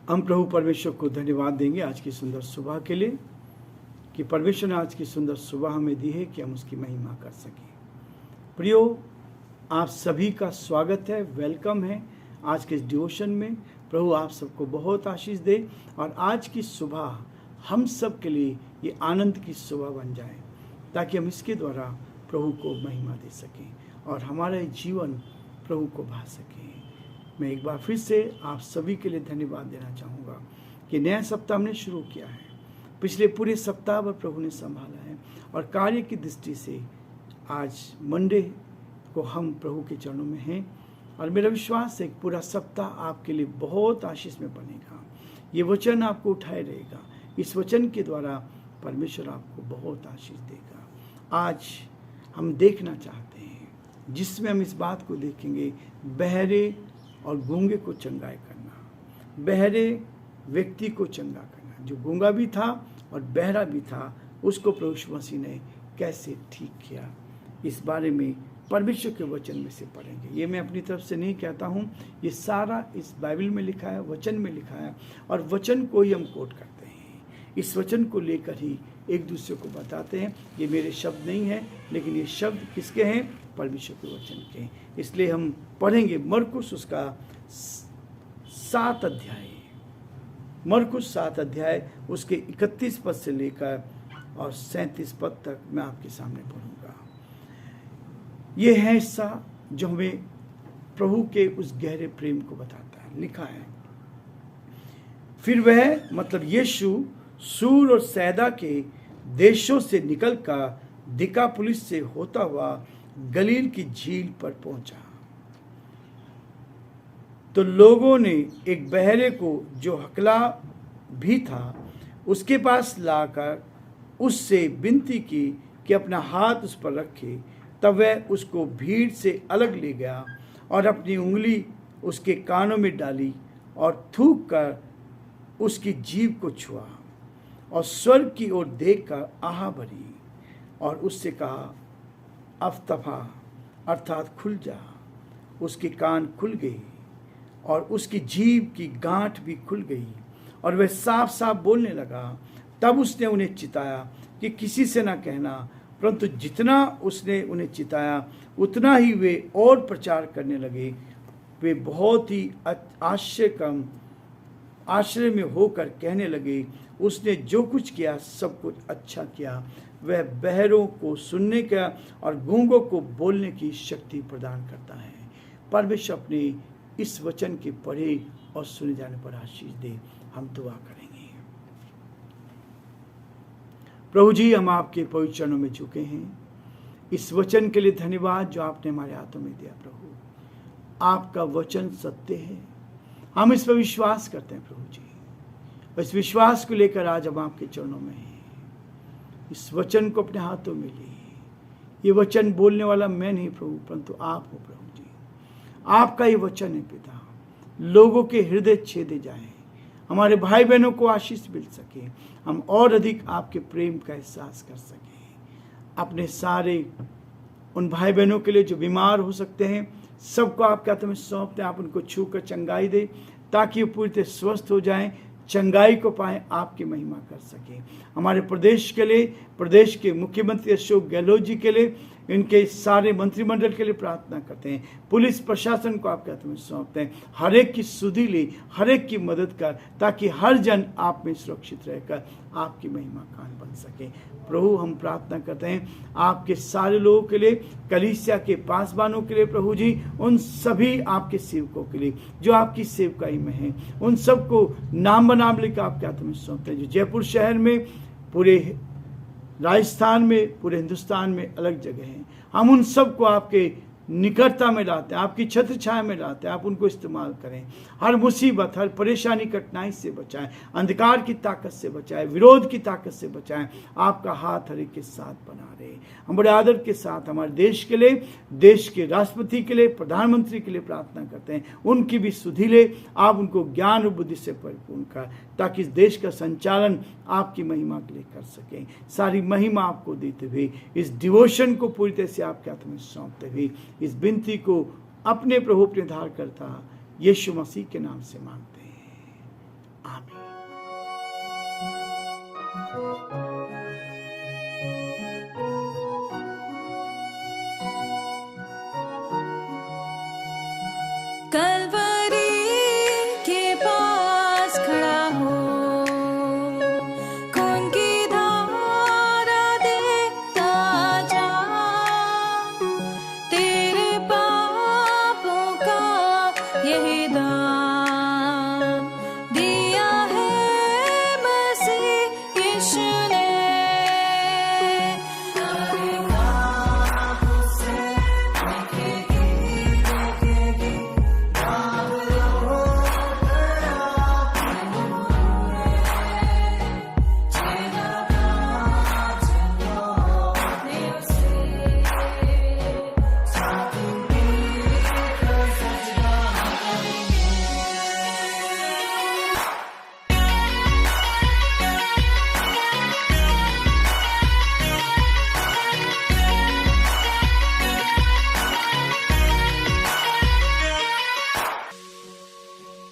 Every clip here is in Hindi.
हम प्रभु परमेश्वर को धन्यवाद देंगे आज की सुंदर सुबह के लिए कि परमेश्वर ने आज की सुंदर सुबह हमें दी है कि हम उसकी महिमा कर सकें। प्रियो, आप सभी का स्वागत है, वेलकम है आज के इस डिवोशन में। प्रभु आप सबको बहुत आशीष दे और आज की सुबह हम सब के लिए ये आनंद की सुबह बन जाए ताकि हम इसके द्वारा प्रभु को महिमा दे सकें और हमारा जीवन प्रभु को भा सके। मैं एक बार फिर से आप सभी के लिए धन्यवाद देना चाहूँगा कि नया सप्ताह हमने शुरू किया है। पिछले पूरे सप्ताह भर प्रभु ने संभाला है और कार्य की दृष्टि से आज मंडे को हम प्रभु के चरणों में हैं और मेरा विश्वास है कि पूरा सप्ताह आपके लिए बहुत आशीष में बनेगा। ये वचन आपको उठाए रहेगा। इस वचन के द्वारा परमेश्वर आपको बहुत आशीष देगा। आज हम देखना चाहते हैं जिसमें हम इस बात को देखेंगे, बहरे और गूंगे को चंगाई करना। बहरे व्यक्ति को चंगा करना, जो गूंगा भी था और बहरा भी था, उसको प्रभु यीशु मसीह ने कैसे ठीक किया, इस बारे में परमेश्वर के वचन में से पढ़ेंगे। ये मैं अपनी तरफ से नहीं कहता हूँ, ये सारा इस बाइबल में लिखा है, वचन में लिखा है और वचन को ही हम कोट करते हैं। इस वचन को लेकर ही एक दूसरे को बताते हैं। ये मेरे शब्द नहीं है, लेकिन ये शब्द किसके हैं? परमेश्वर के वचन के हैं। इसलिए हम पढ़ेंगे मरकुस उसका 7 अध्याय, मरकुस 7 अध्याय उसके 31 पद से लेकर और 37 पद तक मैं आपके सामने पढ़ूंगा। ये है हिस्सा जो हमें प्रभु के उस गहरे प्रेम को बताता है। लिखा है, फिर वह मतलब यीशु सूर और सैदा के देशों से निकलकर दिकापुलिस से होता हुआ गलील की झील पर पहुंचा। तो लोगों ने एक बहरे को जो हकला भी था उसके पास लाकर उससे विनती की कि अपना हाथ उस पर रखे। तब वह उसको भीड़ से अलग ले गया और अपनी उंगली उसके कानों में डाली और थूक कर उसकी जीभ को छुआ और स्वर्ग की ओर देखकर आह भरी और उससे कहा, अफ्तफा अर्थात खुल जा। उसके कान खुल गए और उसकी जीभ की गांठ भी खुल गई और वह साफ साफ बोलने लगा। तब उसने उन्हें चिताया कि किसी से ना कहना, परंतु जितना उसने उन्हें चिताया उतना ही वे और प्रचार करने लगे। वे बहुत ही आश्चर्य में होकर कहने लगे, उसने जो कुछ किया सब कुछ अच्छा किया। वह बहरों को सुनने का और गूंगों को बोलने की शक्ति प्रदान करता है। परमेश्वर अपने इस वचन के पढ़े और सुने जाने पर आशीष दे। हम दुआ करेंगे। प्रभु जी, हम आपके पवित्र चरणों में झुके हैं। इस वचन के लिए धन्यवाद जो आपने हमारे हाथों में दिया। प्रभु, आपका वचन सत्य है, हम इस पर विश्वास करते हैं। प्रभु जी, इस विश्वास को लेकर आज हम आपके चरणों में हैं। इस वचन को अपने हाथों में लिए। ये वचन बोलने वाला मैं नहीं प्रभु, परंतु आप हो। प्रभु जी, आपका ये वचन है पिता, लोगों के हृदय छेदे जाएं, हमारे भाई बहनों को आशीष मिल सके, हम और अधिक आपके प्रेम का एहसास कर सकें। अपने सारे उन भाई बहनों के लिए जो बीमार हो सकते हैं, सबको आपके हाथों में सौंपते हैं। आप उनको छू कर चंगाई दे ताकि वो पूरी तरह स्वस्थ हो जाएं, चंगाई को पाएं, आपकी महिमा कर सकें। हमारे प्रदेश के लिए, प्रदेश के मुख्यमंत्री अशोक गहलोत जी के लिए, इनके सारे मंत्रिमंडल के लिए प्रार्थना करते हैं। पुलिस प्रशासन को आपके हाथ में सौंपते हैं। हर एक की सुधि ले, हर एक की मदद कर, ताकि हर जन आप में सुरक्षित रहकर आपकी महिमा कान बन सके। प्रभु, हम प्रार्थना करते हैं आपके सारे लोगों के लिए, कलीसिया के पासवानों के लिए, प्रभु जी, उन सभी आपके सेवकों के लिए जो आपकी सेवकाई में हैं, उन सबको नाम बनाम लेकर आपके हाथ में सौंपते हैं। जो जयपुर शहर में, पूरे राजस्थान में, पूरे हिंदुस्तान में अलग जगह हैं, हम उन सबको आपके निकटता में लाते हैं, आपकी छत्र छाया में लाते हैं। आप उनको इस्तेमाल करें। हर मुसीबत, हर परेशानी, कठिनाई से बचाएं, अंधकार की ताकत से बचाएं, विरोध की ताकत से बचाएं। आपका हाथ हर एक के साथ बना रहे। हम बड़े आदर के साथ हमारे देश के लिए, देश के राष्ट्रपति के लिए, प्रधानमंत्री के लिए प्रार्थना करते हैं। उनकी भी सुधि ले, आप उनको ज्ञान और बुद्धि से परिपूर्ण कर, ताकि इस देश का संचालन आपकी महिमा के लिए कर सकें। सारी महिमा आपको देते हुए इस डिवोशन को पूरी तरह से आपके हाथ में सौंपते हुए इस विनती को अपने प्रभु अपने धार करता यीशु मसीह के नाम से मांगते हैं, आमीन। कलवरी के पास खड़ा हो, खून की धारा देखता जा, तेरे पापों का यही दाम दिया है मसीह यीशु ने।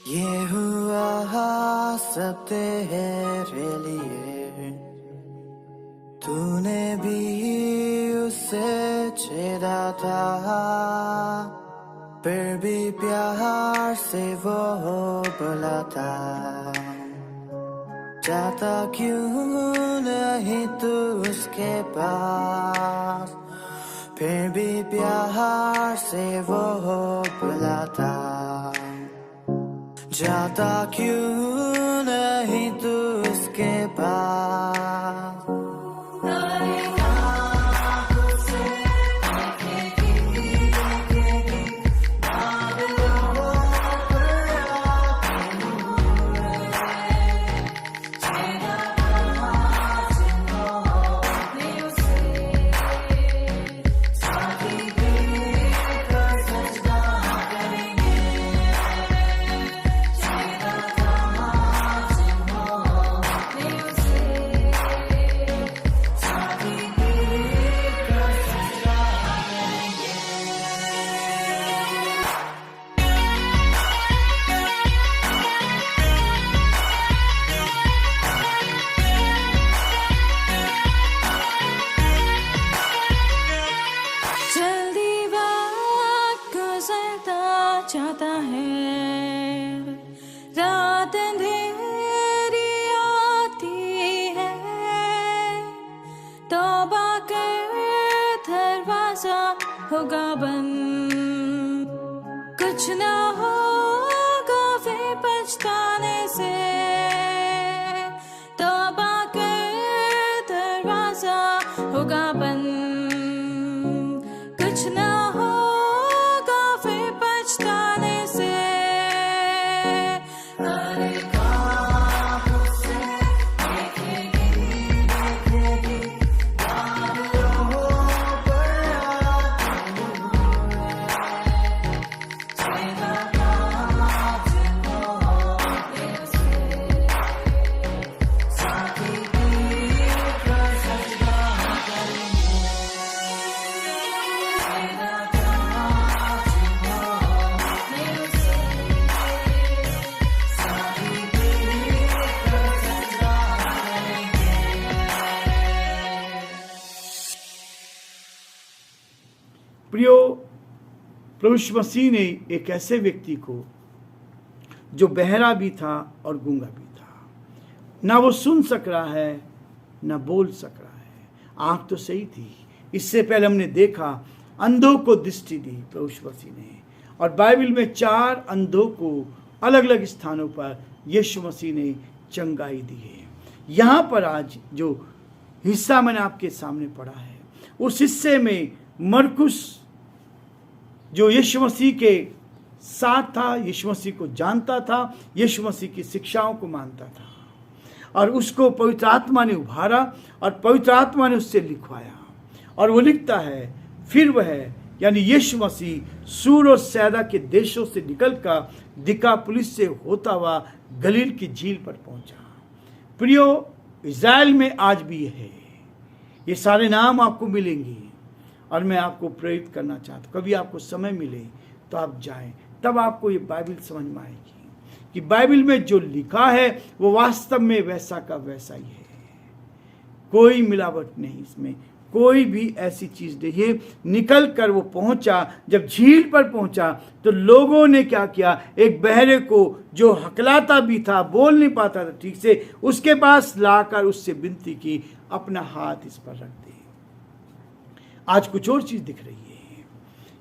ये हुआ सब तेरे लिए, तूने भी उसे छेड़ा था, फिर भी प्यार से वो बुलाता, जाता क्यों नहीं तू उसके पास, फिर भी प्यार से वो बुलाता, जाता क्यों नहीं तू उसके पास। चाहता है, रात अंधेरी आती है, तौबा कर दरवाजा होगा बंद, कुछ ना होगा वे पछताने से, तौबा कर दरवाजा होगा बंद, कुछ ना प्रियो, प्रभु यीशु मसीह ने एक ऐसे व्यक्ति को जो बहरा भी था और गूंगा भी था, ना वो सुन सक रहा है ना बोल सक रहा है, आंख तो सही थी, इससे पहले हमने देखा अंधों को दृष्टि दी प्रभु यीशु मसीह ने, और बाइबल में 4 अंधों को अलग अलग स्थानों पर यीशु मसीह ने चंगाई दी है। यहाँ पर आज जो हिस्सा मैंने आपके सामने पढ़ा है, उस हिस्से में मरकुस जो यीशु मसीह के साथ था, यीशु मसीह को जानता था, यीशु मसीह की शिक्षाओं को मानता था, और उसको पवित्र आत्मा ने उभारा और पवित्र आत्मा ने उससे लिखवाया, और वो लिखता है, फिर वह यानी यीशु मसीह सूर और सैदा के देशों से निकलकर दिकापुलिस से होता हुआ गलील की झील पर पहुंचा। प्रियो, इज़राइल में आज भी है, ये सारे नाम आपको मिलेंगे, और मैं आपको प्रेरित करना चाहता हूँ, कभी आपको समय मिले तो आप जाएं, तब आपको ये बाइबल समझ में आएगी कि बाइबल में जो लिखा है वो वास्तव में वैसा का वैसा ही है, कोई मिलावट नहीं, इसमें कोई भी ऐसी चीज नहीं है। निकल कर वो पहुंचा, जब झील पर पहुंचा तो लोगों ने क्या किया, एक बहरे को जो हकलाता भी था, बोल नहीं पाता था ठीक से, उसके पास लाकर उससे विनती की, अपना हाथ इस पर रख दे। आज कुछ और चीज दिख रही है,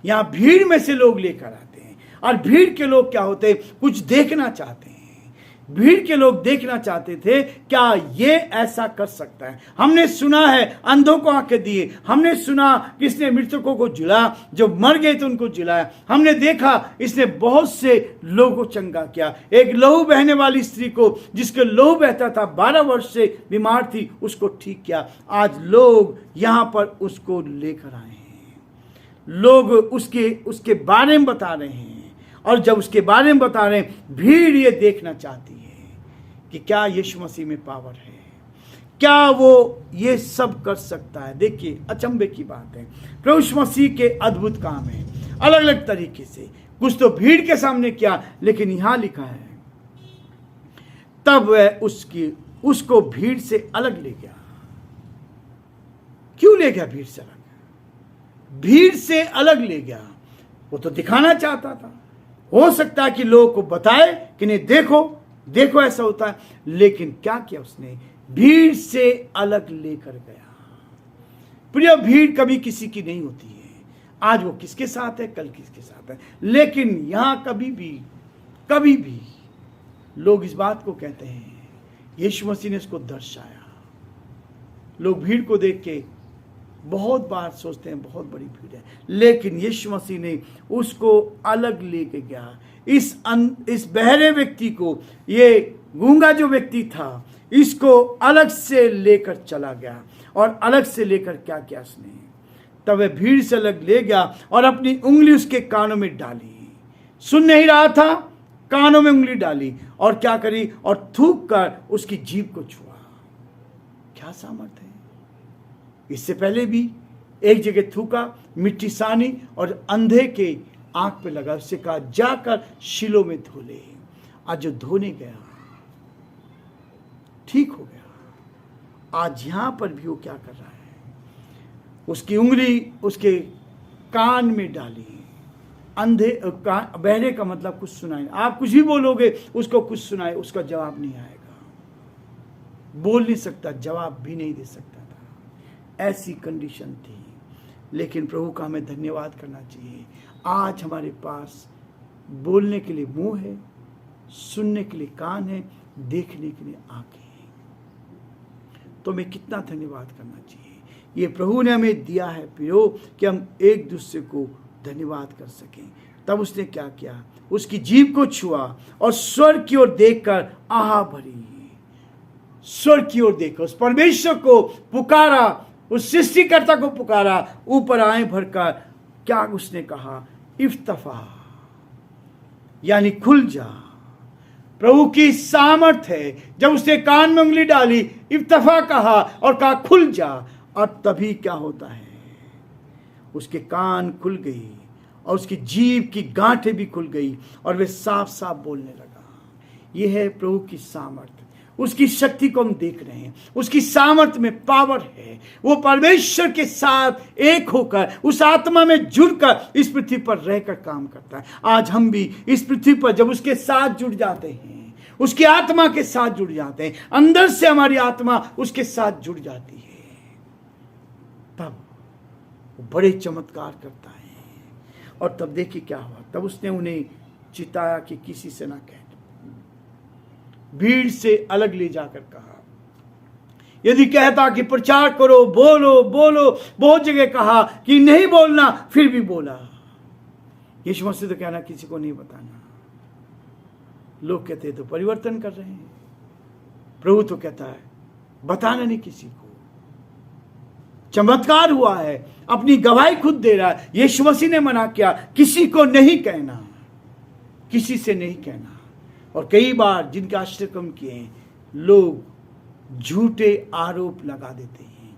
यहां भीड़ में से लोग लेकर आते हैं, और भीड़ के लोग क्या होते हैं, कुछ देखना चाहते हैं। भीड़ के लोग देखना चाहते थे क्या ये ऐसा कर सकता है। हमने सुना है अंधों को आंखें दिए, हमने सुना कि इसने मृतकों को जिलाया, जो मर गए थे उनको जिलाया, हमने देखा इसने बहुत से लोगों को चंगा किया। एक लहू बहने वाली स्त्री को, जिसके लहू बहता था, 12 वर्ष से बीमार थी, उसको ठीक किया। आज लोग यहां पर उसको लेकर आए हैं, लोग उसके बारे में बता रहे हैं, और जब उसके बारे में बता रहे हैं, भीड़ ये देखना चाहती है कि क्या यीशु मसीह में पावर है, क्या वो ये सब कर सकता है। देखिए अचंभे की बात है, प्रभु यीशु मसीह के अद्भुत काम है, अलग अलग तरीके से। कुछ तो भीड़ के सामने किया, लेकिन यहां लिखा है तब वह उसको भीड़ से अलग ले गया। क्यों ले गया भीड़ से अलग? भीड़ से अलग ले गया, वो तो दिखाना चाहता था। हो सकता है कि लोगों को बताए कि नहीं, देखो देखो ऐसा होता है, लेकिन क्या किया उसने, भीड़ से अलग लेकर गया। प्रिय, भीड़ कभी किसी की नहीं होती है, आज वो किसके साथ है, कल किसके साथ है, लेकिन यहां कभी भी लोग इस बात को कहते हैं, यीशु मसीह ने इसको दर्शाया। लोग भीड़ को देख के बहुत बार सोचते हैं बहुत बड़ी भीड़ है, लेकिन यीशु मसीह ने उसको अलग लेके गया। इस बहरे व्यक्ति को, ये गूंगा जो व्यक्ति था, इसको अलग से लेकर चला गया, और अलग से लेकर क्या किया उसने, तब वह भीड़ से अलग ले गया और अपनी उंगली उसके कानों में डाली। सुन नहीं रहा था, कानों में उंगली डाली, और क्या करी, और थूक कर उसकी जीभ को छुआ। क्या सामर्थ है। इससे पहले भी एक जगह थूका, मिट्टी सानी और अंधे के आंख पे लगा, उससे कहा जाकर शिलो में धो ले। आज जो धोने गया ठीक हो गया। आज यहां पर भी वो क्या कर रहा है, उसकी उंगली उसके कान में डाली। बहरे का मतलब कुछ सुनाए, आप कुछ भी बोलोगे उसको कुछ सुनाए, उसका जवाब नहीं आएगा, बोल नहीं सकता, जवाब भी नहीं दे सकता था, ऐसी कंडीशन थी। लेकिन प्रभु का हमें धन्यवाद करना चाहिए, आज हमारे पास बोलने के लिए मुंह है, सुनने के लिए कान है, देखने के लिए आंखें हैं। तो हमें कितना धन्यवाद करना चाहिए, ये प्रभु ने हमें दिया है प्रियो, कि हम एक दूसरे को धन्यवाद कर सकें। तब उसने क्या किया, उसकी जीभ को छुआ और स्वर्ग की ओर देखकर आहा भरी। स्वर्ग की ओर देखकर उस परमेश्वर को पुकारा, उस सृष्टिकर्ता को पुकारा, ऊपर आए भरकर क्या उसने कहा, इफ्तफा, यानी खुल जा। प्रभु की सामर्थ है, जब उसने कान में उंगली डाली, इफ्तफा कहा और कहा खुल जा, और तभी क्या होता है, उसके कान खुल गई और उसकी जीभ की गांठें भी खुल गई और वे साफ साफ बोलने लगा। यह है प्रभु की सामर्थ, उसकी शक्ति को हम देख रहे हैं, उसकी सामर्थ में पावर है। वो परमेश्वर के साथ एक होकर, उस आत्मा में जुड़कर इस पृथ्वी पर रहकर काम करता है। आज हम भी इस पृथ्वी पर जब उसके साथ जुड़ जाते हैं, उसकी आत्मा के साथ जुड़ जाते हैं, अंदर से हमारी आत्मा उसके साथ जुड़ जाती है, तब वो बड़े चमत्कार करता है। और तब देखिए क्या हुआ, तब उसने उन्हें चिताया कि किसी से ना कहे, भीड़ से अलग ले जाकर कहा। यदि कहता कि प्रचार करो, बोलो बोलो, बहुत जगह कहा कि नहीं बोलना, फिर भी बोला। यीशु मसीह तो कहना किसी को नहीं बताना। लोग कहते तो परिवर्तन कर रहे हैं, प्रभु तो कहता है बताना नहीं किसी को। चमत्कार हुआ है, अपनी गवाही खुद दे रहा है। यीशु मसीह ने मना किया, किसी को नहीं कहना, किसी से नहीं कहना। और कई बार जिनके आश्रय कम किए हैं, लोग झूठे आरोप लगा देते हैं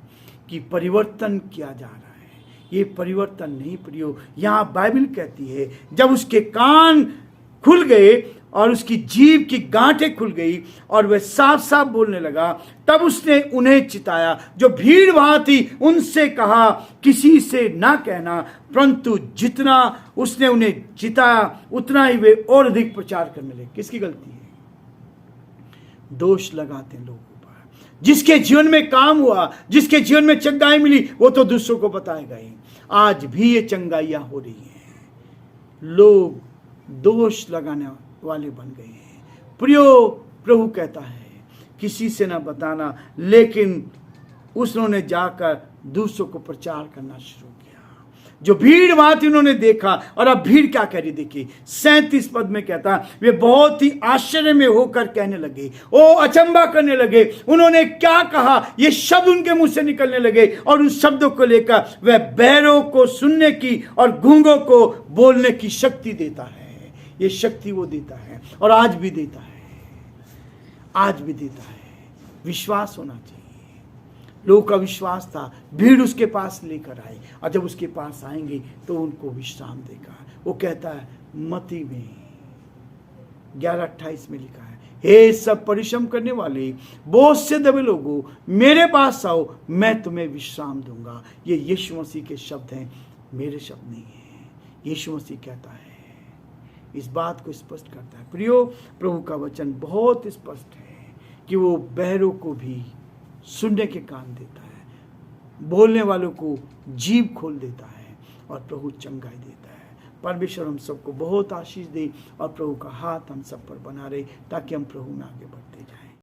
कि परिवर्तन किया जा रहा है। ये परिवर्तन नहीं प्रियो, यहाँ बाइबल कहती है जब उसके कान खुल गए और उसकी जीभ की गांठें खुल गई और वह साफ साफ बोलने लगा। तब उसने उन्हें चिताया जो भीड़ वहां थी, उनसे कहा किसी से ना कहना, परंतु जितना उसने उन्हें चिताया उतना ही वे और अधिक प्रचार करने लगे। किसकी गलती है? दोष लगाते हैं लोगों पर। जिसके जीवन में काम हुआ, जिसके जीवन में चंगाई मिली, वो तो दूसरों को बताएगा ही। आज भी ये चंगाइयां हो रही हैं, लोग दोष लगाने वाले बन गए हैं। प्रियो, प्रभु कहता है किसी से ना बताना, लेकिन उन्होंने जाकर दूसरों को प्रचार करना शुरू किया। जो भीड़ वहां थी उन्होंने देखा, और अब भीड़ क्या कह रही देखिए, 37 पद में कहता, वे बहुत ही आश्चर्य में होकर कहने लगे, ओ अचंबा करने लगे। उन्होंने क्या कहा, ये शब्द उनके मुंह से निकलने लगे, और उन शब्दों को लेकर वह बहरों को सुनने की और गूंगों को बोलने की शक्ति देता है। ये शक्ति वो देता है, और आज भी देता है, आज भी देता है। विश्वास होना चाहिए। लोगों का विश्वास था, भीड़ उसके पास लेकर आए, और जब उसके पास आएंगे तो उनको विश्राम देगा। वो कहता है मत्ती में 11:28 में लिखा है, हे सब परिश्रम करने वाले, बोझ से दबे लोगों, मेरे पास आओ, मैं तुम्हें विश्राम दूंगा। ये यीशु मसीह के शब्द हैं, मेरे शब्द नहीं है। यीशु मसीह कहता है, इस बात को स्पष्ट करता है। प्रियो, प्रभु का वचन बहुत स्पष्ट है कि वो बहरों को भी सुनने के कान देता है, बोलने वालों को जीभ खोल देता है, और प्रभु चंगाई देता है। परमेश्वर हम सबको बहुत आशीष दे, और प्रभु का हाथ हम सब पर बना रहे, ताकि हम प्रभु में आगे बढ़ते जाएं।